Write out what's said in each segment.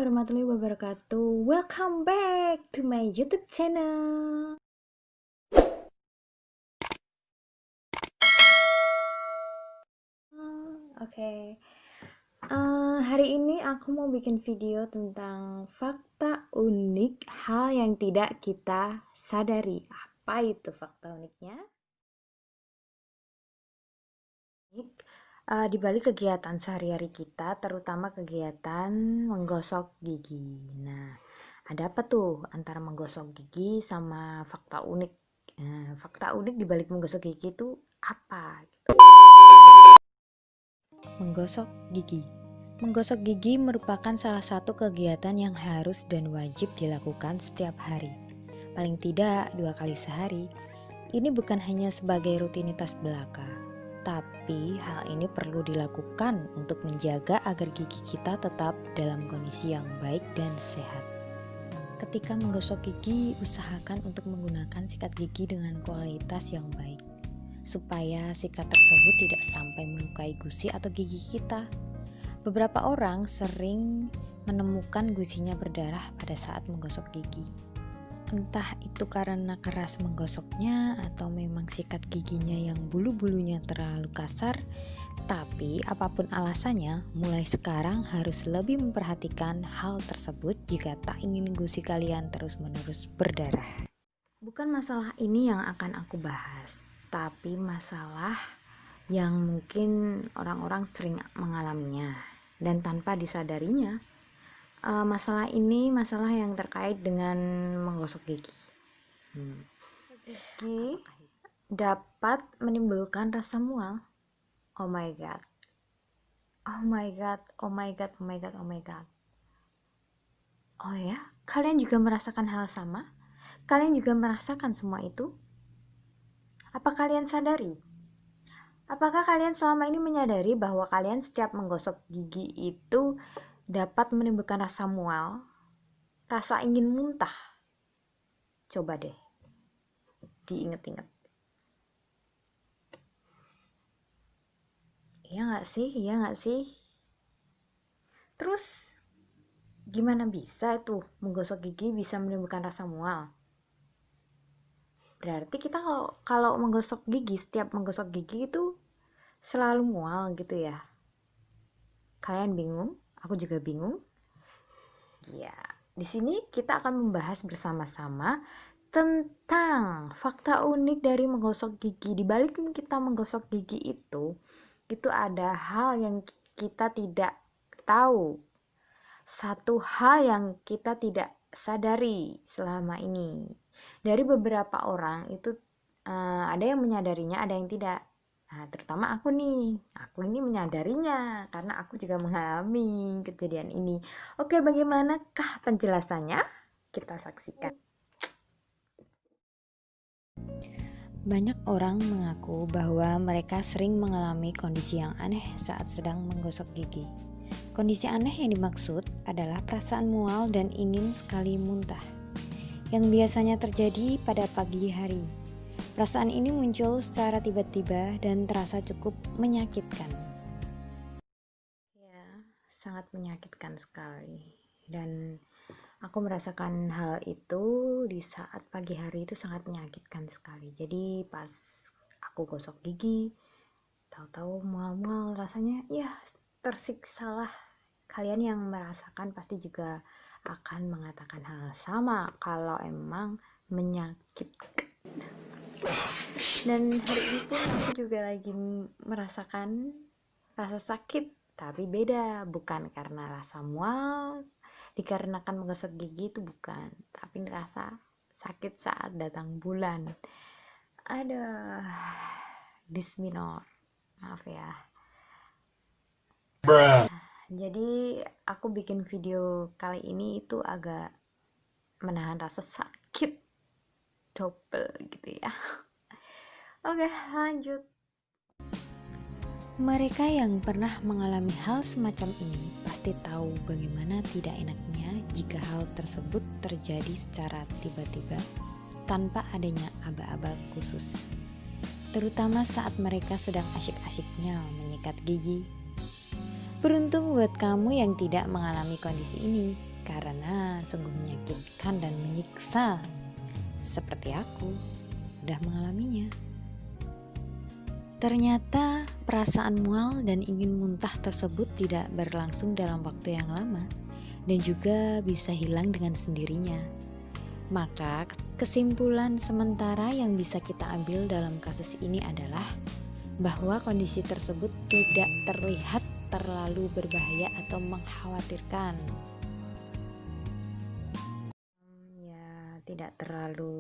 warahmatullahi wabarakatuh. Welcome back to my YouTube channel. Oke. Hari ini aku mau bikin video tentang fakta unik hal yang tidak kita sadari. Apa itu fakta uniknya? Di balik kegiatan sehari-hari kita, terutama kegiatan menggosok gigi. Nah, ada apa tuh antara menggosok gigi sama fakta unik? Nah, fakta unik di balik menggosok gigi itu apa? Menggosok gigi. Menggosok gigi merupakan salah satu kegiatan yang harus dan wajib dilakukan setiap hari. Paling tidak 2 kali sehari. Ini bukan hanya sebagai rutinitas belaka, tapi hal ini perlu dilakukan untuk menjaga agar gigi kita tetap dalam kondisi yang baik dan sehat. Ketika menggosok gigi, usahakan untuk menggunakan sikat gigi dengan kualitas yang baik, supaya sikat tersebut tidak sampai melukai gusi atau gigi kita. Beberapa orang sering menemukan gusinya berdarah pada saat menggosok gigi. Entah itu karena keras menggosoknya atau memang sikat giginya yang bulu-bulunya terlalu kasar. Tapi apapun alasannya, mulai sekarang harus lebih memperhatikan hal tersebut jika tak ingin gusi kalian terus-menerus berdarah. Bukan masalah ini yang akan aku bahas, tapi masalah yang mungkin orang-orang sering mengalaminya dan tanpa disadarinya. Masalah ini masalah yang terkait dengan menggosok gigi. Gigi dapat menimbulkan rasa mual. Oh my god. Oh my god, oh my god, oh my god, oh my god. Oh ya, kalian juga merasakan hal sama? Kalian juga merasakan semua itu? Apa kalian sadari? Apakah kalian selama ini menyadari bahwa kalian setiap menggosok gigi itu dapat menimbulkan rasa mual, rasa ingin muntah? Coba deh diinget-inget. Iya gak sih? Iya gak sih? Terus gimana bisa itu menggosok gigi bisa menimbulkan rasa mual? Berarti kita kalau menggosok gigi, setiap menggosok gigi itu selalu mual gitu ya? Kalian bingung? Aku juga bingung. Ya, di sini kita akan membahas bersama-sama tentang fakta unik dari menggosok gigi. Di balik kita menggosok gigi itu ada hal yang kita tidak tahu. Satu hal yang kita tidak sadari selama ini. Dari beberapa orang itu ada yang menyadarinya, ada yang tidak. Nah, terutama aku ini menyadarinya karena aku juga mengalami kejadian ini. Oke, bagaimanakah penjelasannya? Kita saksikan. Banyak orang mengaku bahwa mereka sering mengalami kondisi yang aneh saat sedang menggosok gigi. Kondisi aneh yang dimaksud adalah perasaan mual dan ingin sekali muntah, yang biasanya terjadi pada pagi hari. Perasaan ini muncul secara tiba-tiba dan terasa cukup menyakitkan. Ya, sangat menyakitkan sekali. Dan aku merasakan hal itu di saat pagi hari itu sangat menyakitkan sekali. Jadi pas aku gosok gigi, tahu-tahu mual-mual, rasanya ya tersiksa lah. Kalian yang merasakan pasti juga akan mengatakan hal sama kalau emang menyakitkan. Dan hari ini pun aku juga lagi merasakan rasa sakit, tapi beda, bukan karena rasa mual dikarenakan menggosok gigi, itu bukan, tapi rasa sakit saat datang bulan. Ada disminor, maaf ya. Jadi aku bikin video kali ini itu agak menahan rasa sakit double gitu ya. Oke, lanjut. Mereka yang pernah mengalami hal semacam ini pasti tahu bagaimana tidak enaknya jika hal tersebut terjadi secara tiba-tiba tanpa adanya aba-aba khusus. Terutama saat mereka sedang asyik-asyiknya menyikat gigi. Beruntung buat kamu yang tidak mengalami kondisi ini, karena sungguh menyakitkan dan menyiksa. Seperti aku udah mengalaminya. Ternyata perasaan mual dan ingin muntah tersebut tidak berlangsung dalam waktu yang lama dan juga bisa hilang dengan sendirinya. Maka kesimpulan sementara yang bisa kita ambil dalam kasus ini adalah bahwa kondisi tersebut tidak terlihat terlalu berbahaya atau mengkhawatirkan. Ya, tidak terlalu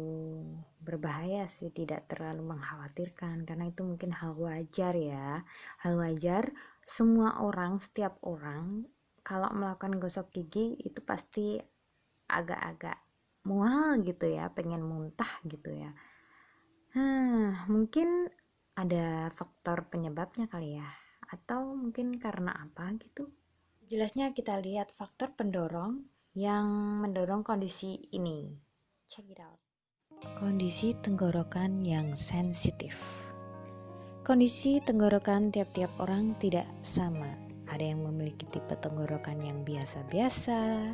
berbahaya sih, tidak terlalu mengkhawatirkan karena itu mungkin hal wajar ya. Hal wajar semua orang, setiap orang kalau melakukan gosok gigi itu pasti agak-agak mual gitu ya, pengen muntah gitu ya. Mungkin ada faktor penyebabnya kali ya, atau mungkin karena apa gitu. Jelasnya kita lihat faktor pendorong yang mendorong kondisi ini. Check it out. Kondisi tenggorokan yang sensitif. Kondisi tenggorokan tiap-tiap orang tidak sama. Ada yang memiliki tipe tenggorokan yang biasa-biasa,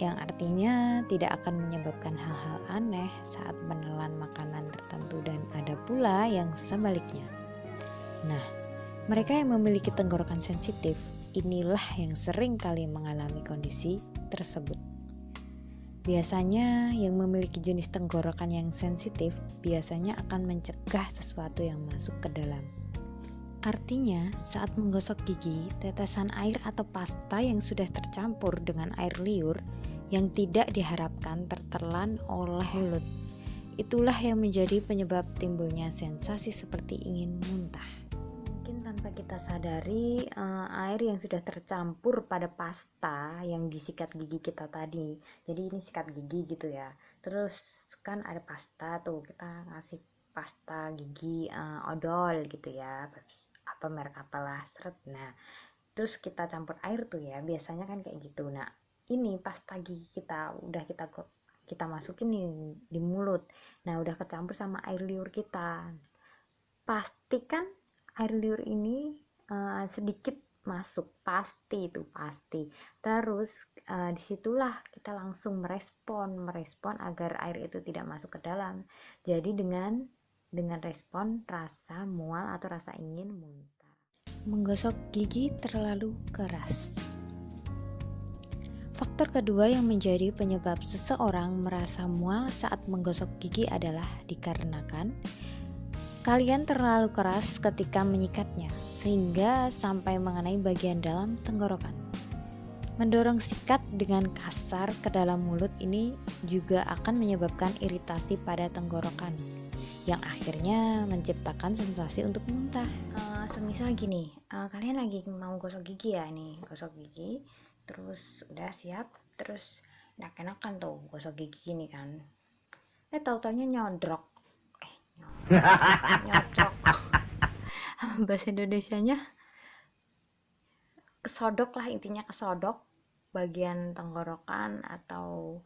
yang artinya tidak akan menyebabkan hal-hal aneh saat menelan makanan tertentu, dan ada pula yang sebaliknya. Nah, mereka yang memiliki tenggorokan sensitif inilah yang sering kali mengalami kondisi tersebut. Biasanya yang memiliki jenis tenggorokan yang sensitif biasanya akan mencegah sesuatu yang masuk ke dalam. Artinya, saat menggosok gigi, tetesan air atau pasta yang sudah tercampur dengan air liur yang tidak diharapkan tertelan oleh mulut. Itulah yang menjadi penyebab timbulnya sensasi seperti ingin muntah. Mungkin tanpa kita sadari, air yang sudah tercampur pada pasta yang disikat gigi kita tadi. Jadi ini sikat gigi gitu ya. Terus kan ada pasta tuh, kita ngasih pasta gigi odol gitu ya. Apa merek apalah, seret. Nah, terus kita campur air tuh ya, biasanya kan kayak gitu. Nah, ini pasta gigi kita udah kita masukin nih di mulut. Nah, udah kecampur sama air liur kita. Pastikan air liur ini sedikit masuk, pasti itu pasti. Terus disitulah kita langsung merespon agar air itu tidak masuk ke dalam. Jadi dengan respon rasa mual atau rasa ingin muntah. Menggosok gigi terlalu keras. Faktor kedua yang menjadi penyebab seseorang merasa mual saat menggosok gigi adalah dikarenakan kalian terlalu keras ketika menyikatnya, sehingga sampai mengenai bagian dalam tenggorokan. Mendorong sikat dengan kasar ke dalam mulut ini juga akan menyebabkan iritasi pada tenggorokan, yang akhirnya menciptakan sensasi untuk muntah. Semisal gini, kalian lagi mau gosok gigi ya, nih gosok gigi, terus udah siap, terus enak-enakan tuh gosok gigi gini kan, tahu-taunya nyodrok, nyocok, bahasa Indonesianya kesodok lah, intinya kesodok bagian tenggorokan atau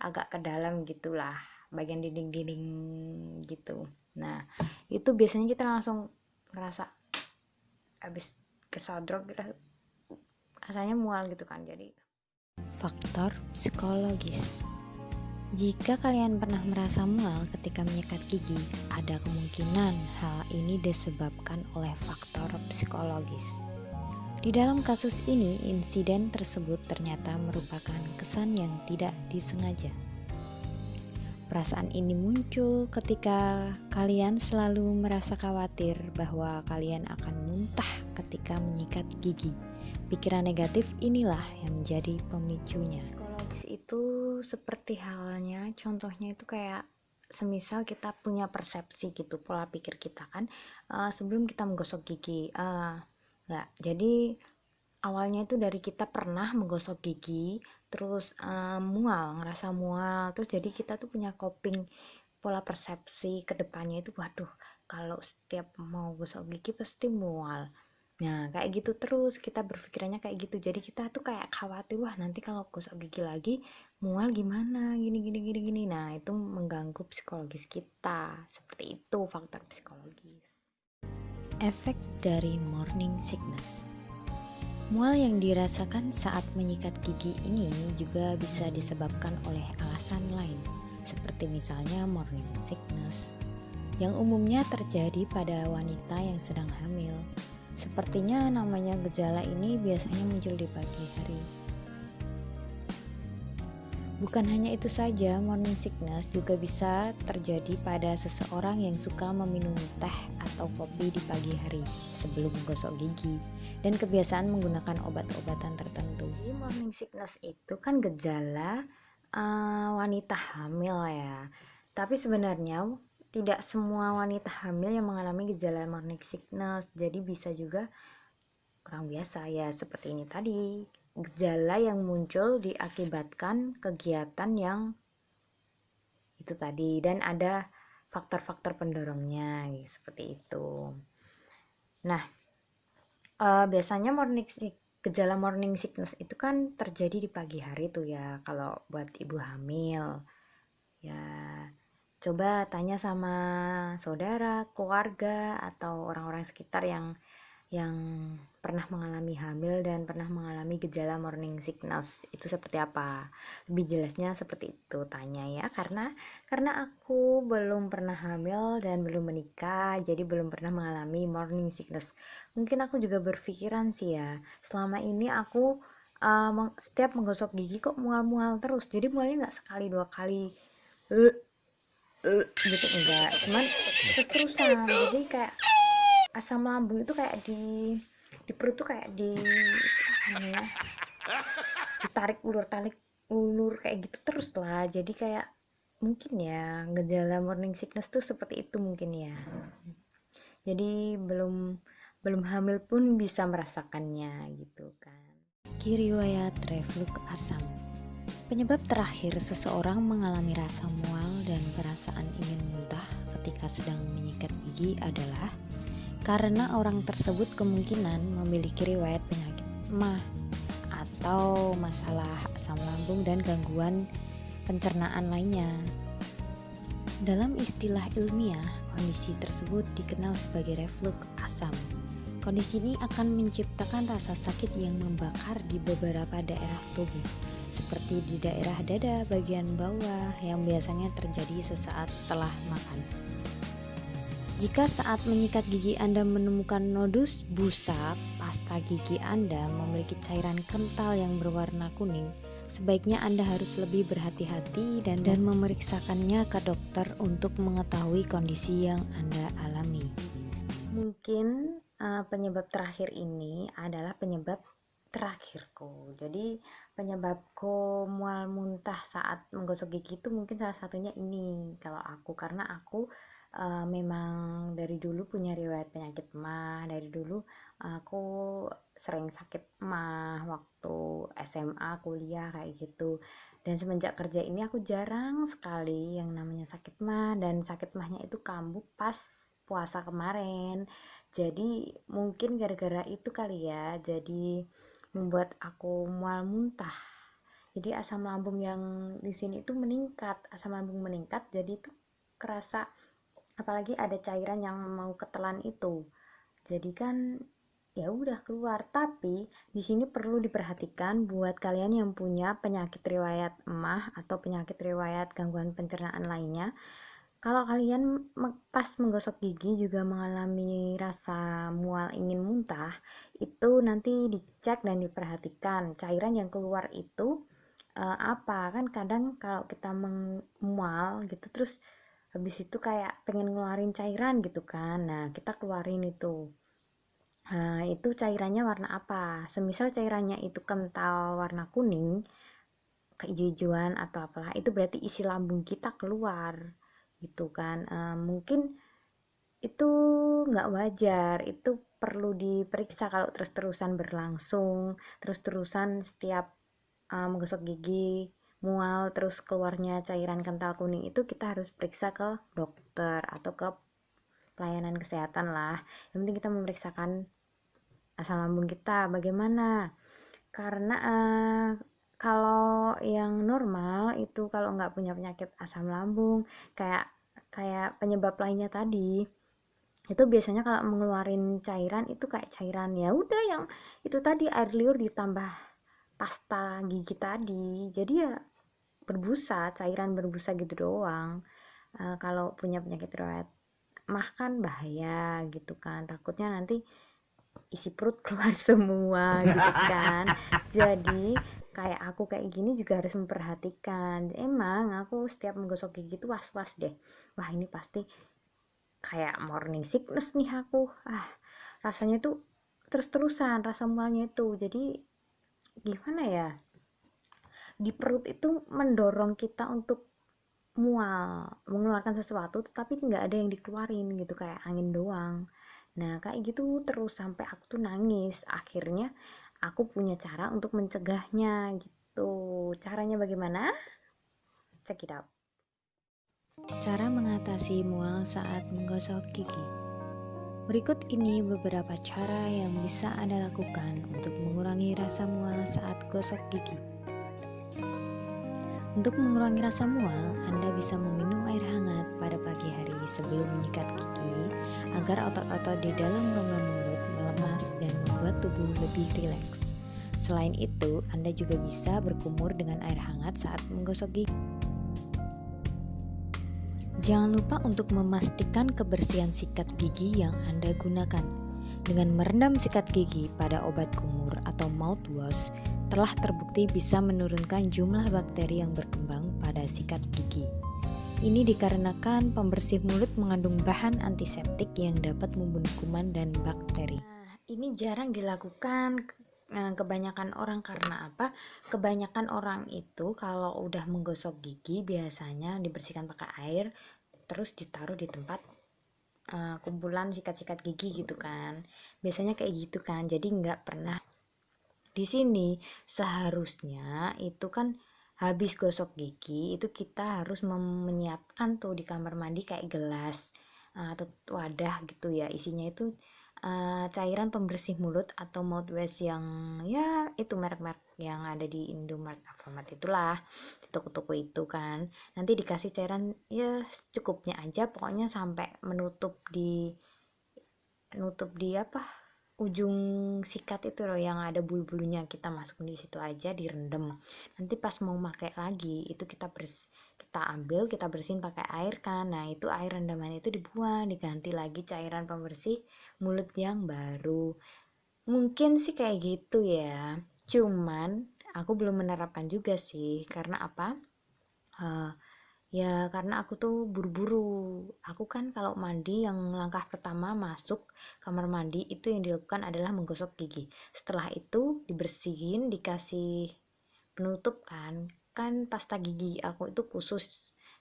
agak ke dalam gitulah, bagian dinding-dinding gitu. Nah, itu biasanya kita langsung ngerasa habis kesodok kita rasanya mual gitu kan. Jadi faktor psikologis. Jika kalian pernah merasa mual ketika menyikat gigi, ada kemungkinan hal ini disebabkan oleh faktor psikologis. Di dalam kasus ini, insiden tersebut ternyata merupakan kesan yang tidak disengaja. Perasaan ini muncul ketika kalian selalu merasa khawatir bahwa kalian akan muntah ketika menyikat gigi. Pikiran negatif inilah yang menjadi pemicunya. Psikologis itu seperti halnya, contohnya itu kayak semisal kita punya persepsi gitu, pola pikir kita kan sebelum kita menggosok gigi. Jadi awalnya itu dari kita pernah menggosok gigi, terus ngerasa mual, terus jadi kita tuh punya coping pola persepsi ke depannya itu, waduh kalau setiap mau gosok gigi pasti mual. Nah kayak gitu terus kita berpikirannya kayak gitu, jadi kita tuh kayak khawatir, wah nanti kalau gosok gigi lagi mual gimana, gini. Nah itu mengganggu psikologis kita, seperti itu faktor psikologis. Efek dari morning sickness. Mual yang dirasakan saat menyikat gigi ini juga bisa disebabkan oleh alasan lain, seperti misalnya morning sickness, yang umumnya terjadi pada wanita yang sedang hamil. Sepertinya namanya gejala ini biasanya muncul di pagi hari. Bukan hanya itu saja, morning sickness juga bisa terjadi pada seseorang yang suka meminum teh atau kopi di pagi hari sebelum menggosok gigi dan kebiasaan menggunakan obat-obatan tertentu. Jadi morning sickness itu kan gejala wanita hamil ya. Tapi sebenarnya tidak semua wanita hamil yang mengalami gejala morning sickness. Jadi bisa juga orang biasa ya seperti ini tadi, gejala yang muncul diakibatkan kegiatan yang itu tadi dan ada faktor-faktor pendorongnya seperti itu. Nah, biasanya gejala morning sickness itu kan terjadi di pagi hari tuh ya kalau buat ibu hamil. Ya, coba tanya sama saudara, keluarga atau orang-orang sekitar yang pernah mengalami hamil dan pernah mengalami gejala morning sickness itu seperti apa. Lebih jelasnya seperti itu tanya ya, karena aku belum pernah hamil dan belum menikah, jadi belum pernah mengalami morning sickness. Mungkin aku juga berpikiran sih ya, selama ini aku setiap menggosok gigi kok mual-mual terus, jadi mualnya nggak sekali dua kali gitu, enggak, cuman terus-terusan. Jadi kayak asam lambung itu kayak di perut tuh kayak apa namanya, ditarik ulur tarik ulur kayak gitu terus lah. Jadi kayak mungkin ya gejala morning sickness tuh seperti itu mungkin ya. Jadi belum hamil pun bisa merasakannya gitu kan. Riwayat reflux asam. Penyebab terakhir seseorang mengalami rasa mual dan perasaan ingin muntah ketika sedang menyikat gigi adalah karena orang tersebut kemungkinan memiliki riwayat penyakit MAH atau masalah asam lambung dan gangguan pencernaan lainnya. Dalam istilah ilmiah, kondisi tersebut dikenal sebagai reflux asam. Kondisi ini akan menciptakan rasa sakit yang membakar di beberapa daerah tubuh, seperti di daerah dada bagian bawah yang biasanya terjadi sesaat setelah makan. Jika saat menyikat gigi Anda menemukan nodus busa pasta gigi Anda memiliki cairan kental yang berwarna kuning, sebaiknya Anda harus lebih berhati-hati dan memeriksakannya ke dokter untuk mengetahui kondisi yang Anda alami. Mungkin penyebab terakhir ini adalah penyebab terakhirku. Jadi penyebabku mual muntah saat menggosok gigi itu mungkin salah satunya ini kalau aku, karena aku memang dari dulu punya riwayat penyakit MAH. Dari dulu aku sering sakit MAH waktu SMA, kuliah kayak gitu. Dan semenjak kerja ini aku jarang sekali yang namanya sakit MAH, dan sakit MAH-nya itu kambuh pas puasa kemarin. Jadi mungkin gara-gara itu kali ya, jadi membuat aku mual muntah. Jadi asam lambung yang di sini itu meningkat, asam lambung meningkat, jadi itu kerasa, apalagi ada cairan yang mau ketelan itu. Jadi kan ya udah keluar. Tapi di sini perlu diperhatikan buat kalian yang punya penyakit riwayat MAH atau penyakit riwayat gangguan pencernaan lainnya. Kalau kalian pas menggosok gigi juga mengalami rasa mual ingin muntah, itu nanti dicek dan diperhatikan cairan yang keluar itu apa. Kan kadang kalau kita mual gitu terus habis itu kayak pengen ngeluarin cairan gitu kan. Nah, kita keluarin itu. Nah, itu cairannya warna apa? Semisal cairannya itu kental warna kuning, keijo-ijoan atau apalah, itu berarti isi lambung kita keluar gitu kan. Mungkin itu nggak wajar, itu perlu diperiksa kalau terus-terusan berlangsung, terus-terusan setiap menggosok gigi mual terus keluarnya cairan kental kuning, itu kita harus periksa ke dokter atau ke pelayanan kesehatan lah. Yang penting kita memeriksakan asam lambung kita bagaimana, karena kalau yang normal itu kalau nggak punya penyakit asam lambung kayak kayak penyebab lainnya tadi, Itu biasanya kalau mengeluarin cairan itu kayak cairan ya udah yang itu tadi, air liur ditambah pasta gigi tadi, jadi ya berbusa, cairan berbusa gitu doang. Kalau punya penyakit riwayat mah kan bahaya gitu kan, takutnya nanti isi perut keluar semua gitu kan. Jadi kayak aku kayak gini juga harus memperhatikan. Emang aku setiap menggosok gigi tuh was-was deh, wah ini pasti kayak morning sickness nih aku. Rasanya tuh terus-terusan rasa mualnya itu. Jadi gimana ya, di perut itu mendorong kita untuk mual, mengeluarkan sesuatu tetapi nggak ada yang dikeluarin gitu, kayak angin doang. Nah kayak gitu terus sampai aku tuh nangis. Akhirnya aku punya cara untuk mencegahnya gitu. Caranya bagaimana? Check it out. Cara mengatasi mual saat menggosok gigi. Berikut ini beberapa cara yang bisa Anda lakukan untuk mengurangi rasa mual saat gosok gigi. Untuk mengurangi rasa mual, Anda bisa meminum air hangat pada pagi hari sebelum menyikat gigi agar otot-otot di dalam rongga mulut melemas dan membuat tubuh lebih rileks. Selain itu, Anda juga bisa berkumur dengan air hangat saat menggosok gigi. Jangan lupa untuk memastikan kebersihan sikat gigi yang Anda gunakan. Dengan merendam sikat gigi pada obat kumur atau mouthwash, telah terbukti bisa menurunkan jumlah bakteri yang berkembang pada sikat gigi. Ini dikarenakan pembersih mulut mengandung bahan antiseptik yang dapat membunuh kuman dan bakteri. Ini jarang dilakukan kebanyakan orang. Karena apa? Kebanyakan orang itu kalau udah menggosok gigi biasanya dibersihkan pakai air terus ditaruh di tempat kumpulan sikat-sikat gigi gitu kan, biasanya kayak gitu kan. Jadi nggak pernah. Di sini seharusnya itu kan habis gosok gigi itu kita harus menyiapkan tuh di kamar mandi kayak gelas atau wadah gitu ya, isinya itu cairan pembersih mulut atau mouthwash yang ya itu merek-merek yang ada di Indomaret, Alfamart itulah, di toko-toko itu kan. Nanti dikasih cairan ya secukupnya aja, pokoknya sampai nutup di apa, ujung sikat itu loh yang ada bulu-bulunya, kita masukin di situ aja, direndam. Nanti pas mau pakai lagi itu kita ambil, kita bersihin pakai air kan. Nah itu air rendaman itu dibuang, diganti lagi cairan pembersih mulut yang baru. Mungkin sih kayak gitu ya, cuman aku belum menerapkan juga sih. Karena apa? Ya karena aku tuh buru-buru. Aku kan kalau mandi yang langkah pertama masuk kamar mandi itu yang dilakukan adalah menggosok gigi. Setelah itu dibersihin, dikasih penutup kan. Kan pasta gigi aku itu khusus.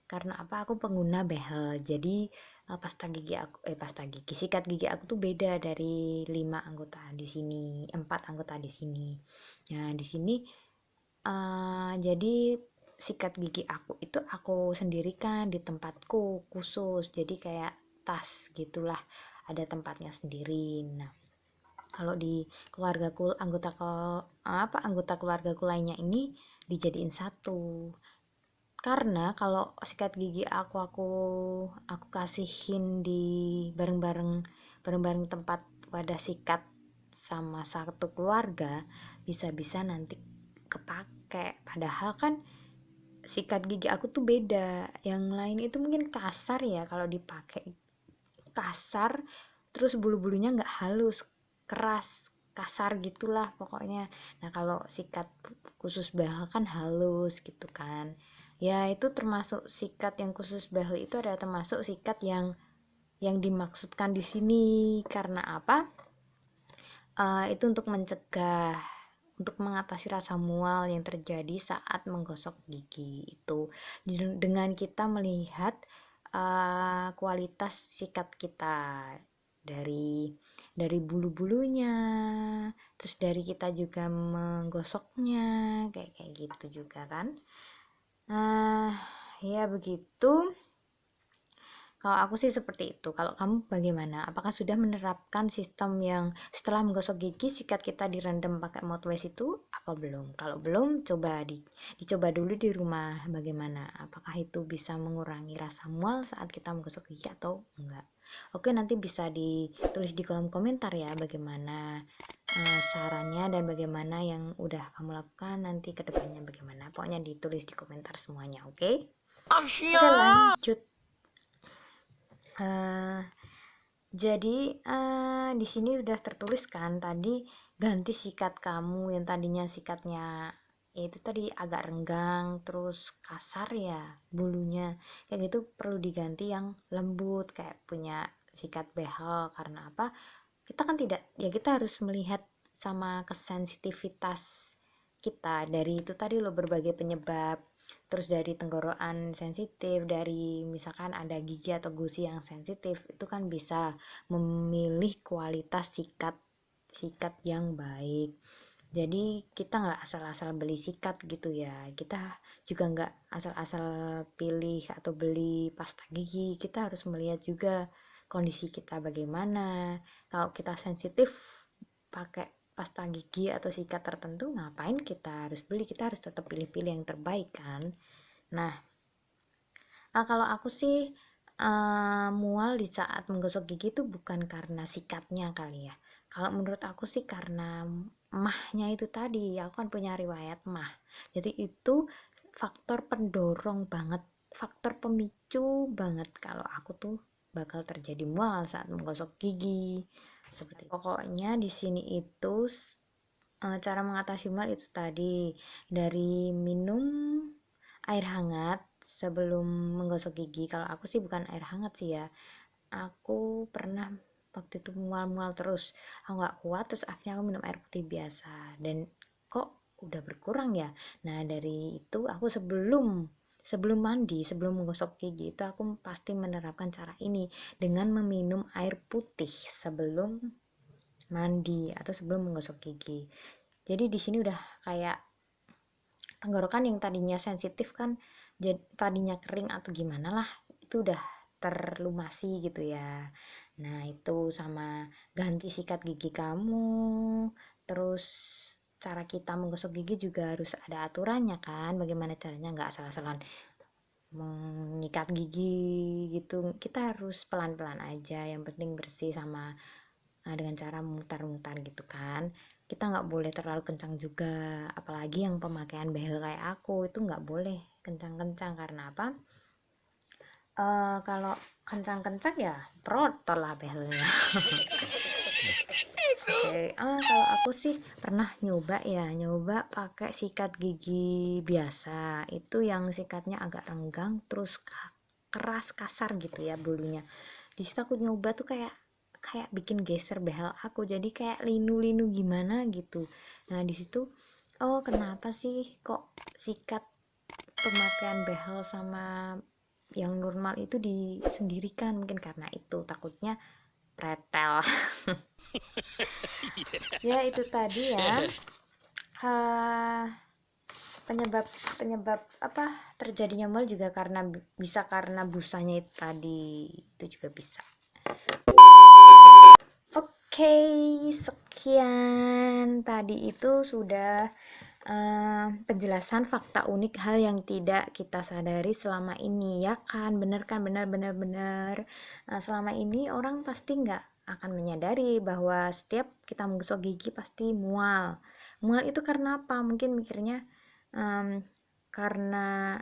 Karena apa? Aku pengguna behel. Jadi pasta gigi, sikat gigi aku tuh beda dari 5 anggota di sini, 4 anggota di sini. Nah, di sini jadi sikat gigi aku itu aku sendirikan di tempatku khusus, jadi kayak tas gitulah, ada tempatnya sendiri. Nah kalau di keluargaku, anggota keluargaku lainnya ini dijadiin satu. Karena kalau sikat gigi aku kasihin di bareng-bareng tempat wadah sikat sama satu keluarga, bisa-bisa nanti kepake. Padahal kan sikat gigi aku tuh beda, yang lain itu mungkin kasar ya, kalau dipakai kasar, terus bulu-bulunya nggak halus, keras, kasar gitulah pokoknya. Nah kalau sikat khusus behel kan halus gitu kan. Ya itu termasuk sikat yang khusus behel itu adalah termasuk sikat yang dimaksudkan di sini. Karena apa? Itu untuk mencegah, untuk mengatasi rasa mual yang terjadi saat menggosok gigi itu, dengan kita melihat kualitas sikat kita dari bulu-bulunya, terus dari kita juga menggosoknya, kayak gitu juga kan. Ya begitu. Kalau aku sih seperti itu. Kalau kamu bagaimana? Apakah sudah menerapkan sistem yang setelah menggosok gigi sikat kita direndam pakai mouthwash itu apa belum? Kalau belum, dicoba dulu di rumah bagaimana? Apakah itu bisa mengurangi rasa mual saat kita menggosok gigi atau enggak? Oke, nanti bisa ditulis di kolom komentar ya bagaimana sarannya dan bagaimana yang udah kamu lakukan nanti ke depannya bagaimana. Pokoknya ditulis di komentar semuanya, oke? Oke, lanjut. Jadi di sini udah tertulis kan tadi ganti sikat kamu yang tadinya sikatnya itu tadi agak renggang terus kasar ya bulunya kayak gitu, perlu diganti yang lembut kayak punya sikat behel. Karena apa? Kita kan tidak ya, kita harus melihat sama kesensitivitas kita dari itu tadi loh, berbagai penyebab. Terus dari tenggorokan sensitif, dari misalkan ada gigi atau gusi yang sensitif, itu kan bisa memilih kualitas sikat yang baik. Jadi kita nggak asal-asal beli sikat gitu ya, kita juga nggak asal-asal pilih atau beli pasta gigi. Kita harus melihat juga kondisi kita bagaimana. Kalau kita sensitif pakai pasta gigi atau sikat tertentu, ngapain kita harus beli? Kita harus tetap pilih-pilih yang terbaik kan. Nah, kalau aku sih mual di saat menggosok gigi itu bukan karena sikatnya kali ya. Kalau menurut aku sih karena mahnya itu tadi, aku kan punya riwayat mah. Jadi itu faktor pendorong banget, faktor pemicu banget kalau aku tuh bakal terjadi mual saat menggosok gigi. Seperti itu. Pokoknya di sini itu cara mengatasi mual itu tadi dari minum air hangat sebelum menggosok gigi. Kalau aku sih bukan air hangat sih ya, aku pernah waktu itu mual-mual terus aku nggak kuat, terus akhirnya aku minum air putih biasa dan kok udah berkurang ya. Nah dari itu aku sebelum sebelum mandi, sebelum menggosok gigi itu aku pasti menerapkan cara ini dengan meminum air putih sebelum mandi atau sebelum menggosok gigi. Jadi di sini udah kayak tenggorokan yang tadinya sensitif kan, tadinya kering atau gimana lah, itu udah terlumasi gitu ya. Nah itu sama ganti sikat gigi kamu, terus cara kita menggosok gigi juga harus ada aturannya kan, bagaimana caranya, nggak asal-asalan menyikat gigi gitu. Kita harus pelan-pelan aja, yang penting bersih sama dengan cara mutar-mutar gitu kan. Kita nggak boleh terlalu kencang juga, apalagi yang pemakaian behel kayak aku itu nggak boleh kencang-kencang. Karena apa? Kalau kencang-kencang ya protol lah behelnya. Oke, kalau aku sih pernah nyoba pakai sikat gigi biasa, itu yang sikatnya agak renggang terus keras kasar gitu ya bulunya. Di situ aku nyoba tuh kayak kayak bikin geser behel aku, jadi kayak linu-linu gimana gitu. Nah di situ, oh kenapa sih kok sikat pemakaian behel sama yang normal itu disendirikan? Mungkin karena itu takutnya pretel. Ya itu tadi ya, penyebab penyebab apa terjadinya mual juga karena bisa karena busanya itu tadi, itu juga bisa. Oke, sekian tadi itu sudah penjelasan fakta unik hal yang tidak kita sadari selama ini ya kan. Bener kan, bener. Selama ini orang pasti nggak akan menyadari bahwa setiap kita menggosok gigi pasti mual itu karena apa? Mungkin mikirnya karena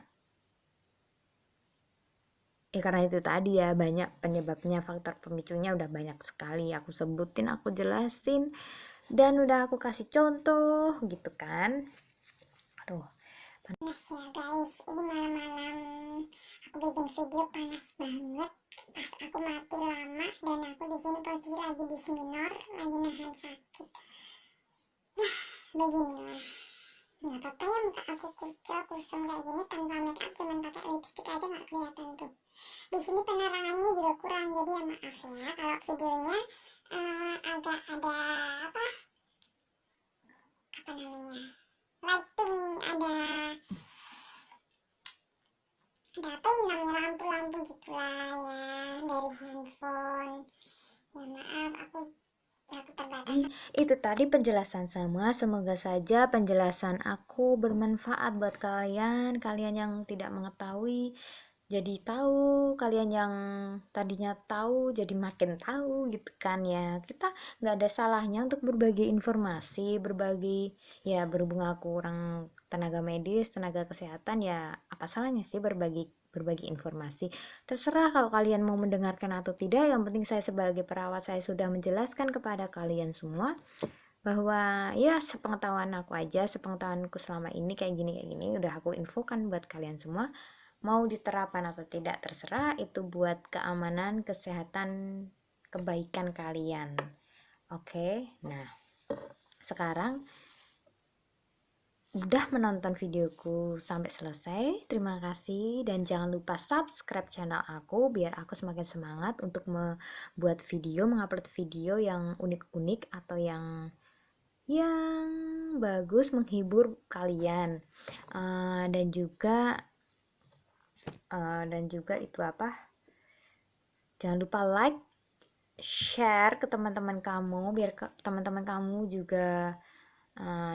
karena itu tadi ya, banyak penyebabnya, faktor pemicunya udah banyak sekali aku sebutin, aku jelasin, dan udah aku kasih contoh gitu kan. Aduh panas ya guys, ini malam-malam aku bikin video panas banget. Pas aku mati lama dan aku di sini posisi lagi di seminar, lagi nahan sakit. Ya beginilah, nggak apa-apa ya muka aku kucel kusam kayak gini tanpa make up, cuman pakai lipstick aja nggak kelihatan tuh. Di sini penerangannya juga kurang, jadi ya maaf ya kalau videonya agak ada apa namanya lighting, ada apa yang namanya lampu-lampu gitulah ya dari handphone. Ya maaf, aku terbatas. Itu tadi penjelasan semua. Semoga saja penjelasan aku bermanfaat buat kalian yang tidak mengetahui jadi tahu, kalian yang tadinya tahu jadi makin tahu gitu kan ya. Kita nggak ada salahnya untuk berbagi informasi, berbagi, ya berhubung aku orang tenaga medis, tenaga kesehatan, ya apa salahnya sih berbagi berbagi informasi. Terserah kalau kalian mau mendengarkan atau tidak, yang penting saya sebagai perawat saya sudah menjelaskan kepada kalian semua bahwa ya sepengetahuan aku aja, sepengetahuanku selama ini kayak gini udah aku infokan buat kalian semua. Mau diterapkan atau tidak terserah, itu buat keamanan, kesehatan, kebaikan kalian. Oke, nah sekarang udah menonton videoku sampai selesai. Terima kasih dan jangan lupa subscribe channel aku biar aku semakin semangat untuk membuat video, mengupload video yang unik-unik atau yang bagus menghibur kalian. Dan juga itu apa? Jangan lupa like, share ke teman-teman kamu biar teman-teman kamu juga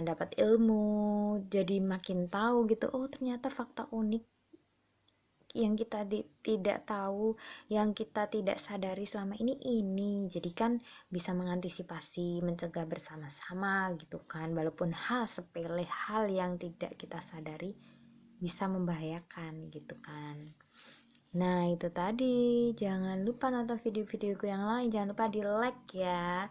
dapat ilmu, jadi makin tahu gitu. Oh, ternyata fakta unik yang kita tidak tahu, yang kita tidak sadari selama ini. Jadi kan bisa mengantisipasi, mencegah bersama-sama gitu kan. Walaupun hal sepele, hal yang tidak kita sadari bisa membahayakan gitu kan. Nah, itu tadi. Jangan lupa nonton video-videoku yang lain. Jangan lupa di like ya.